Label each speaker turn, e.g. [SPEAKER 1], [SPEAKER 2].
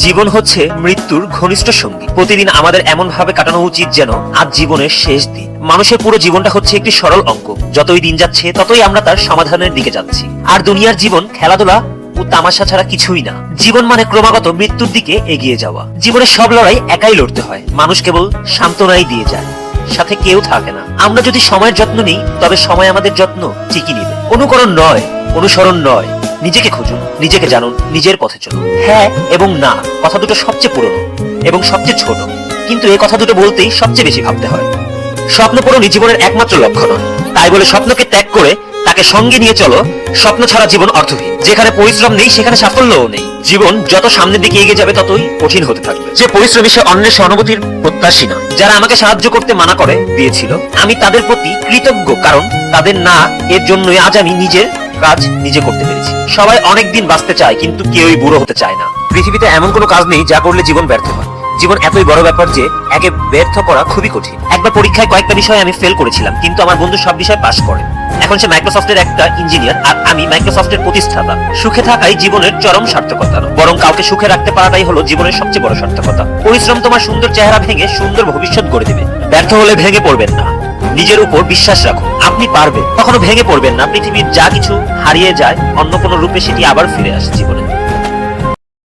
[SPEAKER 1] জীবন হচ্ছে মৃত্যুর ঘনিষ্ঠ সঙ্গী। প্রতিদিন আমাদের এমন ভাবে কাটানো উচিত যেন আজ জীবনের শেষ দিন। মানুষের পুরো জীবনটা হচ্ছে একটি সরল অঙ্ক। যতই দিন যাচ্ছে ততই আমরা তার সমাধানের দিকে যাচ্ছি। আর দুনিয়ার জীবন খেলাধুলা ও তামাশা ছাড়া কিছুই না। জীবন মানে ক্রমাগত মৃত্যুর দিকে এগিয়ে যাওয়া। জীবনের সব লড়াই একাই লড়তে হয়। মানুষ কেবল সান্ত্বনাই দিয়ে যায়, সাথে কেউ থাকে না। আমরা যদি সময়ের যত্ন নিই তবে সময় আমাদের যত্ন ঠিকই নিবে। অনুকরণ নয়, অনুসরণ নয়, নিজেকে খুঁজুন, নিজেকে জানুন, নিজের পথে চলুন। হ্যাঁ এবং না কথা দুটো সবচেয়ে পুরনো এবং সবচেয়ে ছোট, কিন্তু এই কথা দুটো বলতেই সবচেয়ে বেশি ভাবতে হয়। স্বপ্ন পূরণই জীবনের একমাত্র লক্ষ্য নয়, তাই বলে স্বপ্নকে ত্যাগ করে তাকে সঙ্গে নিয়ে চলো। স্বপ্ন ছাড়া জীবন অর্থহীন। যেখানে পরিশ্রম নেই সেখানে সাফল্যও নেই। জীবন যত সামনের দিকে এগিয়ে যাবে ততই কঠিন হতে থাকবে। যে পরিশ্রমী সে অন্যের সহানুভূতির প্রত্যাশী না। যারা আমাকে সাহায্য করতে মানা করে দিয়েছিল, আমি তাদের প্রতি কৃতজ্ঞ, কারণ তাদের না এর জন্যই আজ আমি নিজের কাজ নিজে করতে পেরেছি। সবাই অনেক দিন বাঁচতে চায়, কিন্তু কেউই বুড়ো হতে চায় না। পৃথিবীতে এমন কোনো কাজ নেই যা করলে জীবন ব্যর্থ হয়। জীবন এতই বড় ব্যাপার যে একে ব্যর্থ করা খুবই কঠিন। একবার পরীক্ষায় কয়েকটা বিষয়ে আমি ফেল করেছিলাম, কিন্তু আমার বন্ধু সব বিষয়ে পাশ করে। এখন সে মাইক্রোসফটের একটা ইঞ্জিনিয়ার, আর আমি মাইক্রোসফটের প্রতিষ্ঠাতা। সুখে থাকাই জীবনের চরম সার্থকতা নয়, বরং কাউকে সুখে রাখতে পারাটাই হলো জীবনের সবচেয়ে বড় সার্থকতা। পরিশ্রম তোমার সুন্দর চেহারা ভেঙে সুন্দর ভবিষ্যৎ গড়ে দেবে। ব্যর্থ হলে ভেঙে পড়বেন না, নিজের উপর বিশ্বাস রাখুন, আপনি পারবেন। কখনো ভেঙে পড়বেন না। পৃথিবীর যা কিছু হারিয়ে যায় অন্য কোনো রূপে সেটি আবার ফিরে আসে জীবনে।